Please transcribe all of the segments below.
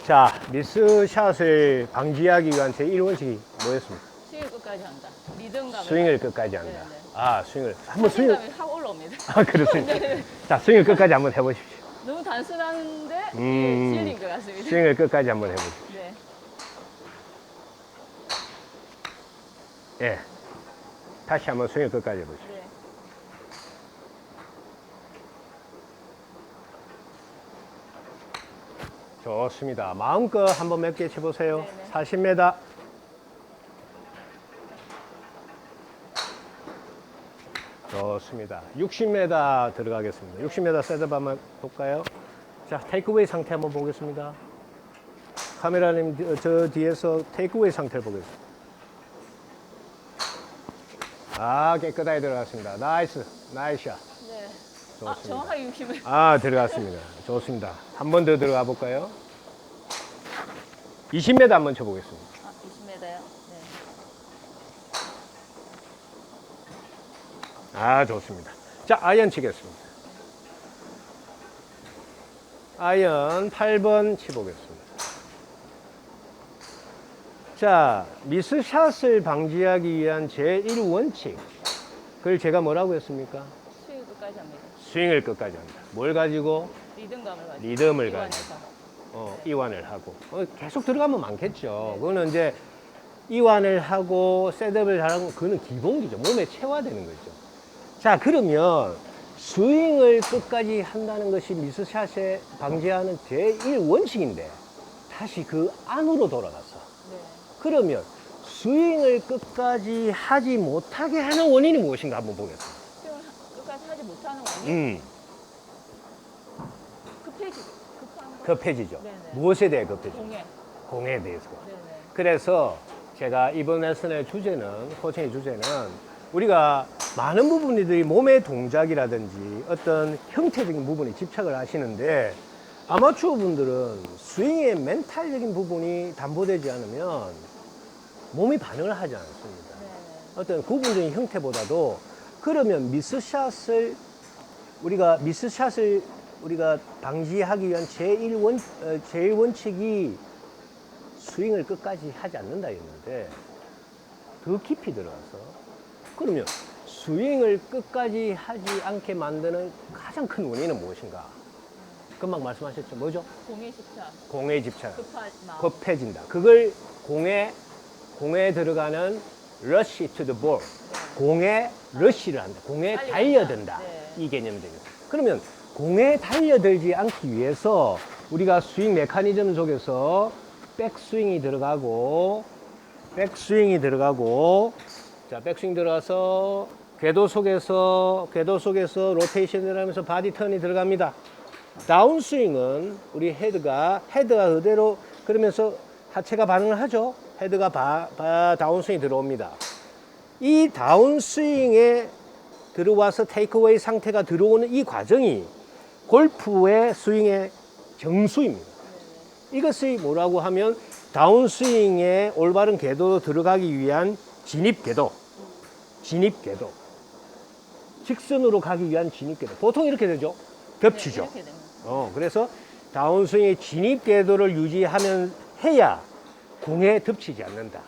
자, 미스샷을 방지하기 위한 제1원칙이 뭐였습니까? 스윙을 끝까지 한다. 리듬감을. 스윙을 끝까지 한다. 네네. 아, 스윙을. 한번 스윙을. 자신감이 확 올라옵니다. 아, 그렇습니다. 자, 스윙을 끝까지 한번 해보십시오. 너무 단순한데 질린 것 같습니다. 스윙을 끝까지 한번 해보십시오. 네. 예. 다시 한번 스윙을 끝까지 해보십시오. 네. 좋습니다. 마음껏 한번 몇 개 쳐보세요. 네네. 40m. 좋습니다. 60m 들어가겠습니다. 60m 셋업 한번 볼까요? 자, 테이크웨이 상태 한번 보겠습니다. 카메라님, 저 뒤에서 테이크웨이 상태를 보겠습니다. 아, 깨끗하게 들어갔습니다. 나이스, 나이스 샷. 네. 좋습니다. 정확하게 60m. 아, 들어갔습니다. 좋습니다. 한 번 더 들어가 볼까요? 20m 한번 쳐보겠습니다. 20m요? 네. 아, 좋습니다. 자, 아이언 치겠습니다. 아이언 8번 치보겠습니다. 자, 미스샷을 방지하기 위한 제1원칙. 그걸 제가 뭐라고 했습니까? 스윙 끝까지 합니다. 스윙을 끝까지 한다. 뭘 가지고? 리듬감을 가지고. 리듬을 이완해서. 가지고. 이완을 하고. 계속 들어가면 많겠죠. 그거는 이제 이완을 하고 셋업을 잘하고 그거는 기본기죠. 몸에 체화되는 거죠. 자, 그러면 스윙을 끝까지 한다는 것이 미스샷에 방지하는 제1원칙인데 다시 그 안으로 돌아가서 네. 그러면 스윙을 끝까지 하지 못하게 하는 원인이 무엇인가 한번 보겠습니다. 스윙을 끝까지 하지 못하는 원인. 급한 거. 급해지죠. 네네. 무엇에 대해 급해지죠? 공에. 공에 대해서. 네네. 그래서 제가 이번 레슨의 주제는, 코칭의 주제는 우리가 많은 부분들이 몸의 동작이라든지 어떤 형태적인 부분에 집착을 하시는데 아마추어 분들은 스윙의 멘탈적인 부분이 담보되지 않으면 몸이 반응을 하지 않습니다. 네네. 어떤 구분적인 형태보다도 그러면 미스샷을 우리가 방지하기 위한 제1원칙이 스윙을 끝까지 하지 않는다였는데 더 깊이 들어가서 그러면 스윙을 끝까지 하지 않게 만드는 가장 큰 원인은 무엇인가? 금방 말씀하셨죠. 뭐죠? 공에 집착. 공에 집착. 급한 마음. 급해진다. 그걸 공에 들어가는 rush to the ball. 공에 러쉬를 한다. 공에 달려든다. 네. 이 개념이 되겠습니다. 그러면 공에 달려들지 않기 위해서 우리가 스윙 메커니즘 속에서 백스윙이 들어가고 자, 백스윙 들어가서 궤도 속에서 로테이션을 하면서 바디 턴이 들어갑니다. 다운스윙은 우리 헤드가 그대로 그러면서 하체가 반응을 하죠. 헤드가 다운스윙이 들어옵니다. 이 다운스윙에 들어와서 테이크어웨이 상태가 들어오는 이 과정이 골프의 스윙의 정수입니다. 이것이 뭐라고 하면 다운스윙의 올바른 궤도로 들어가기 위한 진입궤도. 직선으로 가기 위한 진입궤도. 보통 이렇게 되죠. 겹치죠. 네, 이렇게 됩니다. 그래서 다운스윙의 진입궤도를 해야 공에 덮치지 않는다.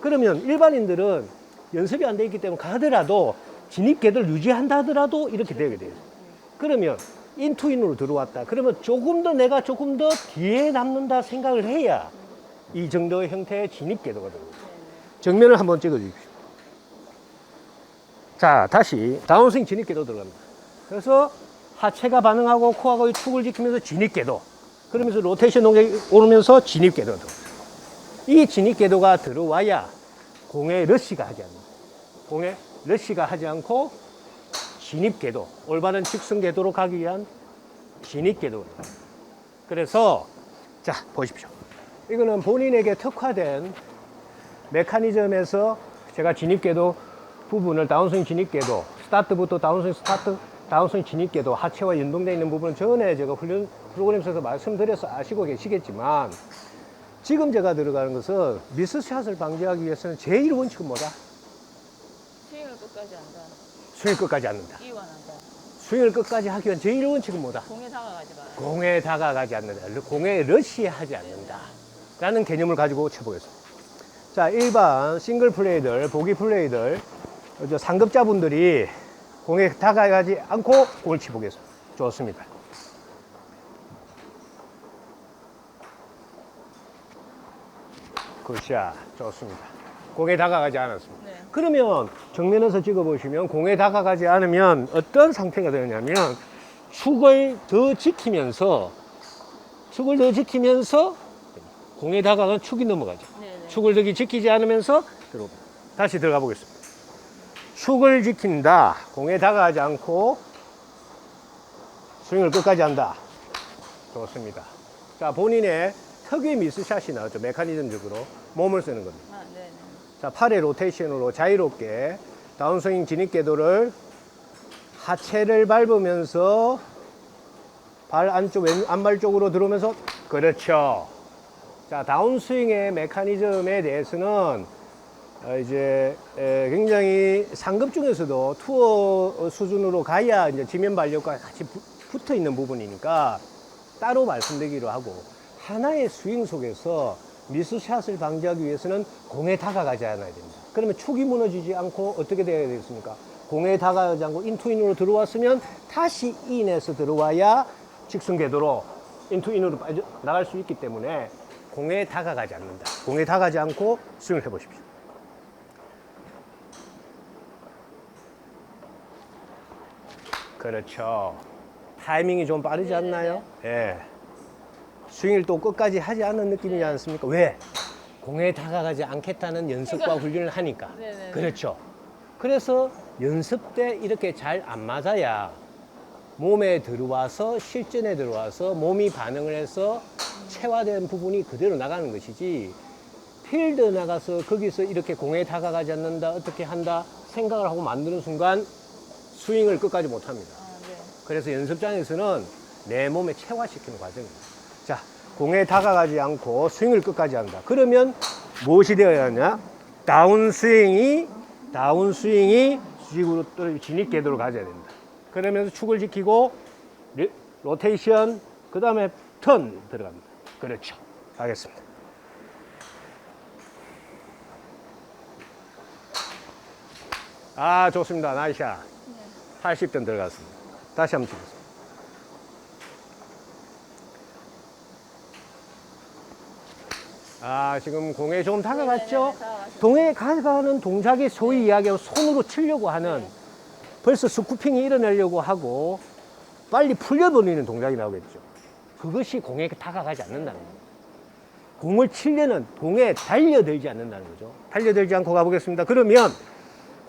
그러면 일반인들은 연습이 안 돼 있기 때문에 가더라도 진입궤도를 유지한다 하더라도 이렇게 되게 돼요. 그러면 인투인으로 들어왔다. 그러면 내가 조금 더 뒤에 남는다 생각을 해야 이 정도의 형태의 진입궤도가 됩니다. 정면을 한번 찍어 주십시오. 자, 다시 다운스윙 진입궤도 들어갑니다. 그래서 하체가 반응하고 코어가 축을 지키면서 진입궤도. 그러면서 로테이션 동작이 오르면서 진입궤도 들어갑니다. 이 진입궤도가 들어와야 공에 러쉬가 하지 않는다. 공에 러쉬가 하지 않고 진입궤도, 올바른 직선궤도로 가기 위한 진입궤도입니다. 그래서 자, 보십시오. 이거는 본인에게 특화된 메커니즘에서 제가 진입궤도 부분을 다운스윙 진입궤도, 스타트부터 다운스윙 스타트, 다운스윙 진입궤도, 하체와 연동되어 있는 부분은 전에 제가 훈련 프로그램에서 말씀드려서 아시고 계시겠지만 지금 제가 들어가는 것은 미스샷을 방지하기 위해서는 제1원칙은 뭐다? 스윙을 끝까지 한다. 스윙 끝까지 않는다. 이완한다. 스윙을 끝까지 하기 위한 제일 원칙은 뭐다? 공에 다가가지 마라. 공에 다가가지 않는다. 공에 러시하지 않는다. 라는 개념을 가지고 쳐보겠습니다. 자, 일반 싱글 플레이들, 보기 플레이들, 상급자분들이 공에 다가가지 않고 공을 치보겠습니다. 좋습니다. 굿샷. 좋습니다. 공에 다가가지 않았습니다. 네. 그러면 정면에서 찍어보시면 공에 다가가지 않으면 어떤 상태가 되느냐면 축을 더 지키면서 공에 다가가면 축이 넘어가죠. 네네. 축을 더 지키지 않으면서 다시 들어가 보겠습니다. 축을 지킨다. 공에 다가가지 않고 스윙을 끝까지 한다. 좋습니다. 자, 본인의 특유의 미스샷이 나오죠. 메커니즘적으로 몸을 쓰는 겁니다. 아, 네네. 자, 팔의 로테이션으로 자유롭게 다운스윙 진입 궤도를 하체를 밟으면서 발 안쪽, 안발 쪽으로 들어오면서 그렇죠. 자, 다운스윙의 메커니즘에 대해서는 굉장히 상급 중에서도 투어 수준으로 가야 이제 지면 발력과 같이 붙어 있는 부분이니까 따로 말씀드리기로 하고 하나의 스윙 속에서 미스샷을 방지하기 위해서는 공에 다가가지 않아야 됩니다. 그러면 축이 무너지지 않고 어떻게 되어야 되겠습니까? 공에 다가가지 않고 인투인으로 들어왔으면 다시 인에서 들어와야 직선 궤도로 인투인으로 나갈 수 있기 때문에 공에 다가가지 않는다. 공에 다가가지 않고 스윙을 해보십시오. 그렇죠. 타이밍이 좀 빠르지 않나요? 예. 스윙을 또 끝까지 하지 않는 느낌이지 않습니까? 왜? 공에 다가가지 않겠다는 연습과 훈련을 하니까. 네네. 그렇죠. 그래서 연습 때 이렇게 잘 안 맞아야 몸에 들어와서 실전에 들어와서 몸이 반응을 해서 체화된 부분이 그대로 나가는 것이지 필드 나가서 거기서 이렇게 공에 다가가지 않는다 어떻게 한다 생각을 하고 만드는 순간 스윙을 끝까지 못합니다. 아, 네. 그래서 연습장에서는 내 몸에 체화시키는 과정입니다. 자, 공에 다가가지 않고 스윙을 끝까지 한다. 그러면 무엇이 되어야 하냐? 다운스윙이 지구로 진입 궤도로 가져야 됩니다. 그러면서 축을 지키고 로테이션, 그 다음에 턴 들어갑니다. 그렇죠. 가겠습니다. 아, 좋습니다. 나이샷. 80점 들어갔습니다. 다시 한번 치겠습니다. 아, 지금 공에 좀 다가갔죠? 네네네, 다가갔어요. 공에 가가는 동작이 소위 이야기하고 손으로 치려고 하는 벌써 스쿠핑이 일어나려고 하고 빨리 풀려버리는 동작이 나오겠죠. 그것이 공에 다가가지 않는다는 거예요. 공을 치려는 공에 달려들지 않는다는 거죠. 달려들지 않고 가보겠습니다. 그러면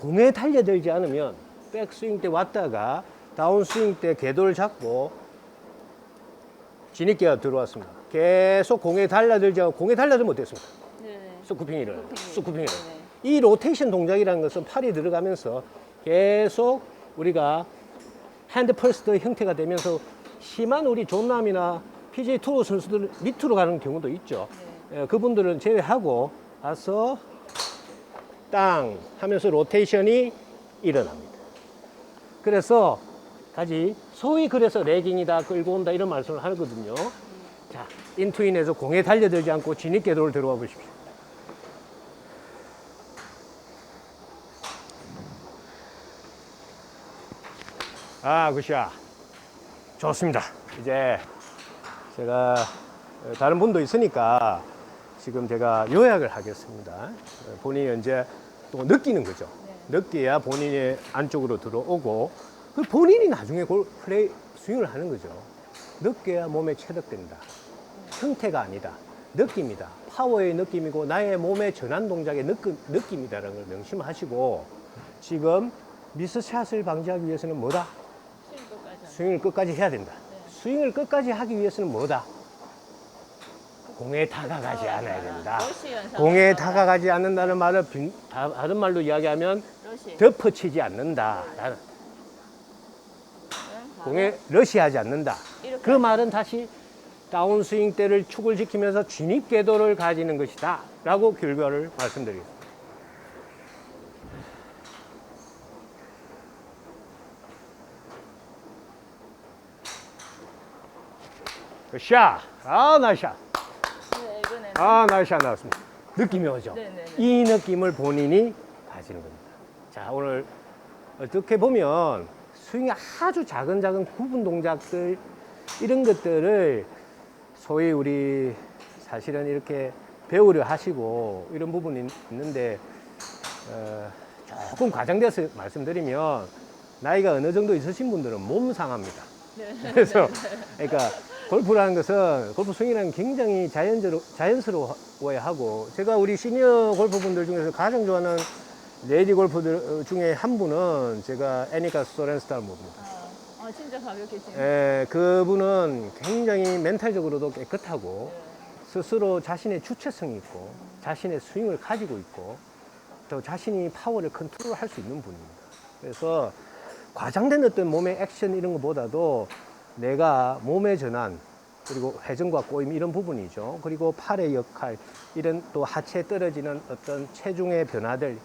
공에 달려들지 않으면 백스윙 때 왔다가 다운스윙 때 궤도를 잡고 진입기가 들어왔습니다. 계속 공에 달려들지 않고 공에 달려들면 어땠습니까? 네네. 스쿠핑이 일어나요. 스쿠핑이 일어나요. 네네. 이 로테이션 동작이라는 것은 팔이 들어가면서 계속 우리가 핸드 퍼스트 형태가 되면서 심한 우리 존남이나 PGA 투어 선수들 밑으로 가는 경우도 있죠. 네. 예, 그분들은 제외하고 가서 땅 하면서 로테이션이 일어납니다. 그래서 소위 그래서 레깅이다 끌고 온다 이런 말씀을 하거든요. 자, 인투인에서 공에 달려들지 않고 진입 궤도를 들어와 보십시오. 아, 굿샷. 좋습니다. 이제 제가 다른 분도 있으니까 지금 제가 요약을 하겠습니다. 본인이 이제 또 느끼는 거죠. 느껴야 본인이 안쪽으로 들어오고 그 본인이 나중에 플레이 스윙을 하는 거죠. 느껴야 몸에 체득된다. 형태가 아니다. 느낌이다. 파워의 느낌이고 나의 몸의 전환 동작의 느낌이다라는 걸 명심하시고 지금 미스샷을 방지하기 위해서는 뭐다? 스윙을 끝까지 해야 된다. 스윙을 끝까지 하기 위해서는 뭐다? 공에 다가가지 않아야 된다. 공에 다가가지 않는다는 말을 다른 말로 이야기하면 덮어치지 않는다. 공에 러시하지 않는다. 그 말은 다시 다운스윙 때를 축을 지키면서 진입 궤도를 가지는 것이다. 라고 결과를 말씀드리겠습니다. 샷! 아, 나이스 샷! 네, 이번에는. 아, 나이스 샷 나왔습니다. 느낌이 오죠? 네네네. 이 느낌을 본인이 가지는 겁니다. 자, 오늘 어떻게 보면 스윙이 아주 작은 구분 동작들, 이런 것들을 소위 우리 사실은 이렇게 배우려 하시고 이런 부분이 있는데, 조금 과장돼서 말씀드리면 나이가 어느 정도 있으신 분들은 몸 상합니다. 네. 그래서 그러니까 골프라는 것은, 골프 스윙이라는 게 굉장히 자연스러워야 하고, 제가 우리 시니어 골프분들 중에서 가장 좋아하는 레이디 골프들 중에 한 분은 제가 애니카 소렌스타를 봅니다. 진짜 가볍게 치네. 예, 그분은 굉장히 멘탈적으로도 깨끗하고 네. 스스로 자신의 주체성이 있고 자신의 스윙을 가지고 있고 또 자신이 파워를 컨트롤할 수 있는 분입니다. 그래서 과장된 어떤 몸의 액션 이런 것보다도 내가 몸의 전환, 그리고 회전과 꼬임 이런 부분이죠. 그리고 팔의 역할, 이런 또 하체에 떨어지는 어떤 체중의 변화들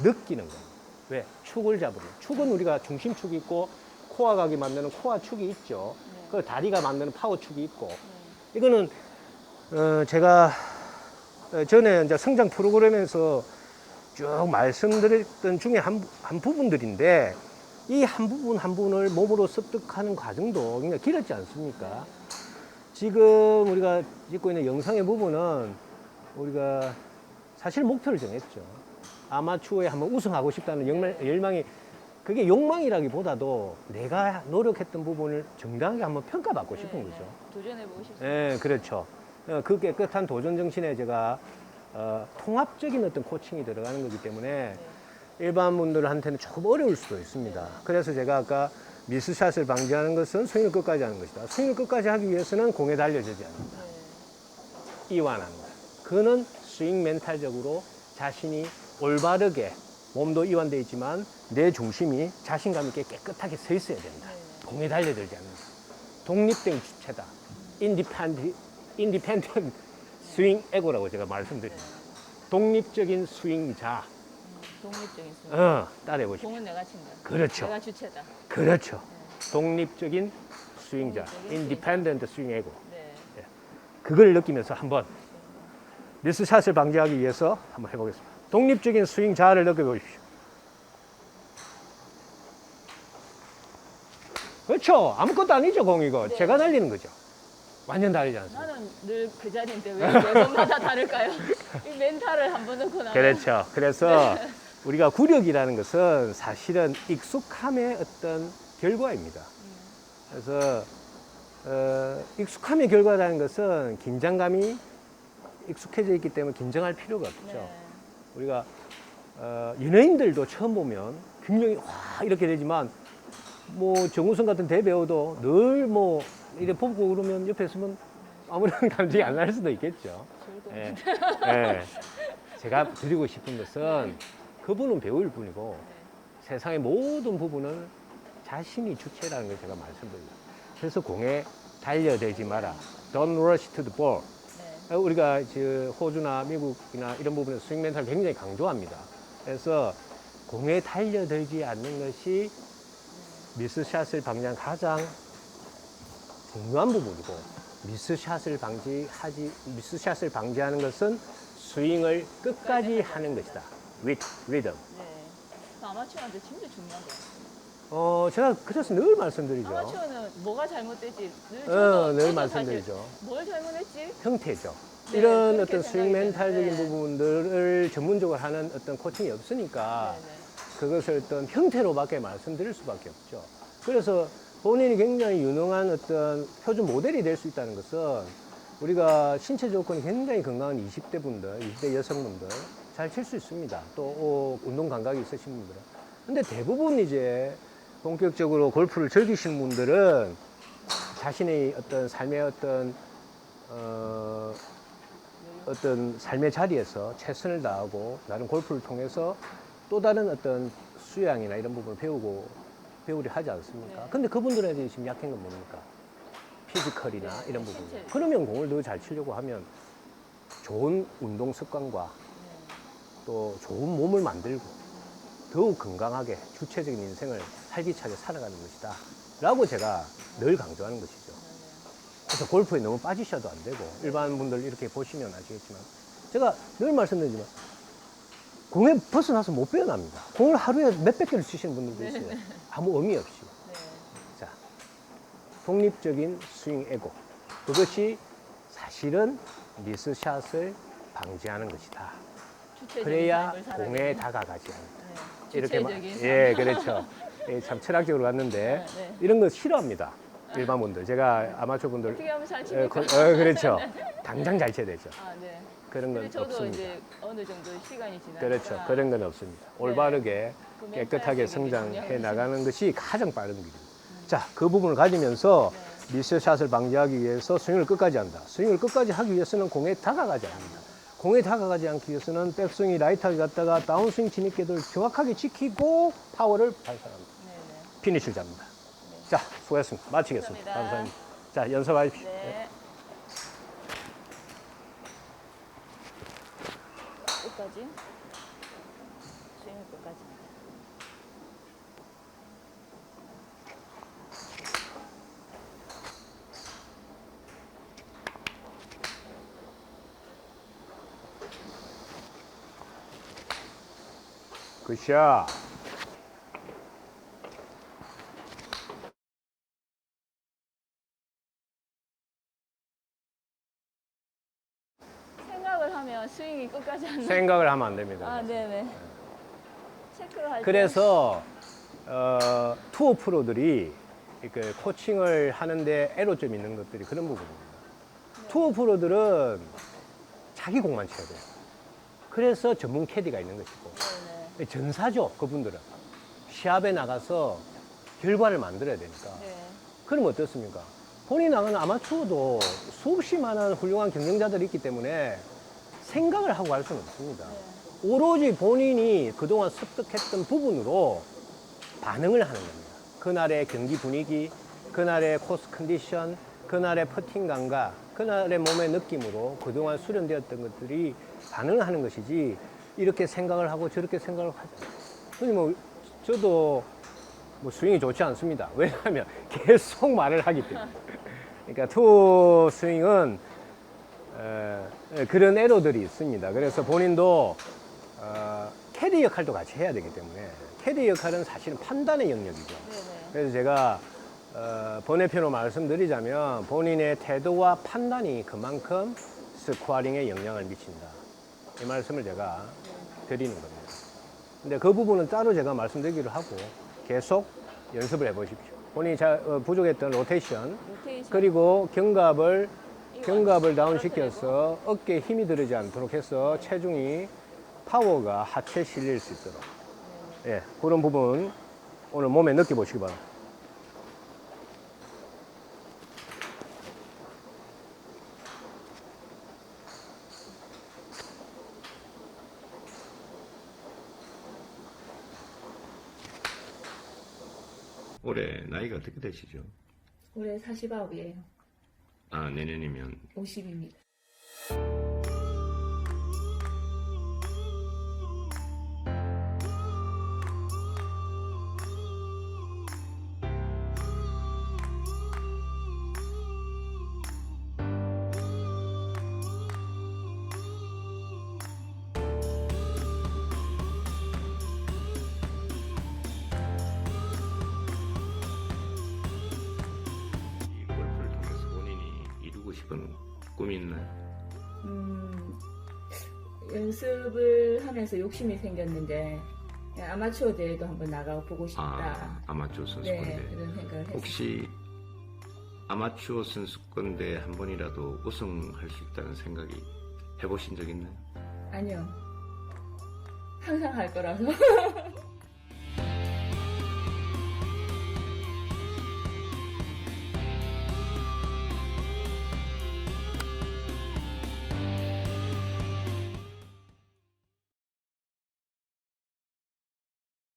느끼는 거예요. 왜? 축을 잡으면. 축은 우리가 중심축이 있고 코어 각이 만드는 코어 축이 있죠. 네. 그 다리가 만드는 파워 축이 있고. 이거는 제가 전에 이제 성장 프로그램에서 쭉 말씀드렸던 중에 한 부분들인데, 이 한 부분 한 부분을 몸으로 습득하는 과정도 굉장히 길었지 않습니까? 지금 우리가 찍고 있는 영상의 부분은 우리가 사실 목표를 정했죠. 아마추어에 한번 우승하고 싶다는 열망이, 그게 욕망이라기보다도 내가 노력했던 부분을 정당하게 한번 평가받고 싶은 거죠. 도전해보고 싶습니다. 예, 그렇죠. 그 깨끗한 도전 정신에 제가 통합적인 어떤 코칭이 들어가는 거기 때문에 일반 분들한테는 조금 어려울 수도 있습니다. 그래서 제가 아까 미스샷을 방지하는 것은 스윙을 끝까지 하는 것이다. 스윙을 끝까지 하기 위해서는 공에 달려지지 않는다. 이완하는 거야. 그는 스윙 멘탈적으로 자신이 올바르게, 몸도 이완되어 있지만 내 중심이 자신감 있게 깨끗하게 서 있어야 된다. 공에 달려들지 않는다. 독립된 주체다. 인디펜던트 스윙 에고라고 제가 말씀드립니다. 독립적인 스윙자. 독립적인 스윙. 따라해 보십시오. 공은 내가 친다. 그렇죠. 내가 주체다. 그렇죠. 독립적인 스윙자. 독립적인 인디펜던트 스윙 에고. 네. 그걸 느끼면서 한번 미스샷을 방지하기 위해서 한번 해보겠습니다. 독립적인 스윙 자아를 느껴보십시오. 그렇죠. 아무것도 아니죠, 공이고. 네. 제가 날리는 거죠. 완전 다르지 않습니까? 나는 늘 그 자리인데 왜 매번마다 다를까요? 이 멘탈을 한 번 넣고 나면. 그렇죠. 그래서 우리가 구력이라는 것은 사실은 익숙함의 어떤 결과입니다. 그래서 익숙함의 결과라는 것은 긴장감이 익숙해져 있기 때문에 긴장할 필요가 없죠. 네. 우리가 연예인들도 처음 보면 굉장히 와 이렇게 되지만, 뭐 정우성 같은 대배우도 늘 뭐 이렇게 뽑고 그러면 옆에 있으면 아무런 감정이 안 날 수도 있겠죠. 저도. 예. 예. 제가 드리고 싶은 것은 그분은 배우일 뿐이고 세상의 모든 부분은 자신이 주체라는 걸 제가 말씀드립니다. 그래서 공에 달려들지 마라. Don't rush to the ball. 네. 우리가 호주나 미국이나 이런 부분에 스윙 멘탈을 굉장히 강조합니다. 그래서 공에 달려들지 않는 것이 미스샷을 방지하는 가장 중요한 부분이고, 미스샷을 방지하는 것은 스윙을 끝까지 하는 것이다. With rhythm. 네. 아마추어한테 진짜 중요한 거예요. 제가 그래서 늘 말씀드리죠. 아마추어는 뭐가 잘못됐지 늘 늘 저도 말씀드리죠. 사실 뭘 잘못했지? 형태죠. 네, 이런 그렇게 어떤 스윙 생각이 멘탈적인 드는데. 부분들을 전문적으로 하는 어떤 코칭이 없으니까 네네. 그것을 어떤 형태로밖에 말씀드릴 수밖에 없죠. 그래서 본인이 굉장히 유능한 어떤 표준 모델이 될 수 있다는 것은, 우리가 신체 조건이 굉장히 건강한 20대 분들, 20대 여성분들 잘 칠 수 있습니다. 또 운동 감각이 있으신 분들은. 근데 대부분 이제 본격적으로 골프를 즐기시는 분들은 자신의 어떤 삶의 어떤 삶의 자리에서 최선을 다하고 나는 골프를 통해서 또 다른 어떤 수양이나 이런 부분을 배우려 하지 않습니까? 네. 근데 그분들한테 지금 약한 건 뭡니까? 피지컬이나 네, 이런 부분. 신체. 그러면 공을 더 잘 치려고 하면 좋은 운동 습관과 네. 또 좋은 몸을 만들고 더욱 건강하게 주체적인 인생을 활기차게 살아가는 것이다 라고 제가 늘 강조하는 것이죠. 그래서 골프에 너무 빠지셔도 안 되고 일반 분들 이렇게 보시면 아시겠지만 제가 늘 말씀드리지만 공에 벗어나서 못 빼어납니다. 공을 하루에 몇백 개를 치시는 분들도 있어요. 아무 의미 없이. 네. 자, 독립적인 스윙 에고. 그것이 사실은 미스샷을 방지하는 것이다. 주체적인 그래야 삶을 살아야 공에 돼요. 다가가지 않는다. 네. 주체적인 삶. 예, 그렇죠. 예, 참 철학적으로 갔는데 네. 이런 거 싫어합니다. 일반 분들. 제가 아마추어 분들 어떻게 하면 잘 예, 칩니까? 그렇죠. 당장 잘 쳐야 되죠. 아, 네. 그런 건 근데 저도 없습니다. 이제 어느 정도 시간이 지나니까 그렇죠. 그런 건 없습니다. 올바르게 그 깨끗하게 멘탈 성장해 중요하죠. 나가는 것이 가장 빠른 길입니다. 자, 그 부분을 가지면서 네. 미스샷을 방지하기 위해서 스윙을 끝까지 한다. 스윙을 끝까지 하기 위해서는 공에 다가가지 않는다. 공에 다가가지 않기 위해서는 백스윙이 라이트하게 갔다가 다운스윙 진입궤도를 정확하게 지키고 파워를 발산합니다. 네, 네. 피니시를 잡니다. 자, 수고했습니다. 마치겠습니다. 감사합니다. 감사합니다. 자, 연습하십시오. 네. 끝까지. 스윙을 끝까지. 굿샷. 생각을 하면 스윙이 끝까지 안 나. 생각을 하면 안 됩니다. 아, 네네. 체크를 할 때. 그래서 투어 프로들이 그 코칭을 하는데 애로점이 있는 것들이 그런 부분입니다. 투어 프로들은 자기 공만 쳐야 돼요. 그래서 전문 캐디가 있는 것이고 네네. 전사죠. 그분들은 시합에 나가서 결과를 만들어야 되니까. 네. 그럼 어떻습니까? 본인이 나가는 아마추어도 수없이 많은 훌륭한 경쟁자들이 있기 때문에 생각을 하고 갈 수는 없습니다. 네. 오로지 본인이 그동안 습득했던 부분으로 반응을 하는 겁니다. 그날의 경기 분위기, 그날의 코스 컨디션, 그날의 퍼팅 감각, 그날의 몸의 느낌으로 그동안 수련되었던 것들이 반응을 하는 것이지 이렇게 생각을 하고 저렇게 생각을 하지 않아요. 근데 뭐 저도 뭐 스윙이 좋지 않습니다. 왜냐하면 계속 말을 하기 때문에. 그러니까 투 스윙은 그런 에러들이 있습니다. 그래서 본인도 캐디 역할도 같이 해야 되기 때문에 캐디 역할은 사실은 판단의 영역이죠. 네네. 그래서 제가 번외편으로 말씀드리자면 본인의 태도와 판단이 그만큼 스코어링에 영향을 미친다. 이 말씀을 제가 드리는 겁니다. 근데 그 부분은 따로 제가 말씀드리기로 하고 계속 연습을 해보십시오. 본인이 부족했던 로테이션, 로테이션. 그리고 경갑을 이거 다운시켜서 어깨에 힘이 들어지 않도록 해서 체중이 파워가 하체에 실릴 수 있도록. 예, 그런 부분 오늘 몸에 느껴보시기 바랍니다. 올해 나이가 어떻게 되시죠? 올해 49이에요. 아, 내년이면 50입니다. 이 골프를 통해서 본인이 이루고 싶은 꿈이 있나요? 연습을 하면서 욕심이 생겼는데 아마추어 대회도 한번 나가고 보고 싶다. 아, 아마추어 네, 선수권대. 그런 생각을 했어요. 혹시 아마추어 선수권대 한 번이라도 우승할 수 있다는 생각이 해보신 적 있나요? 아니요. 항상 할 거라서.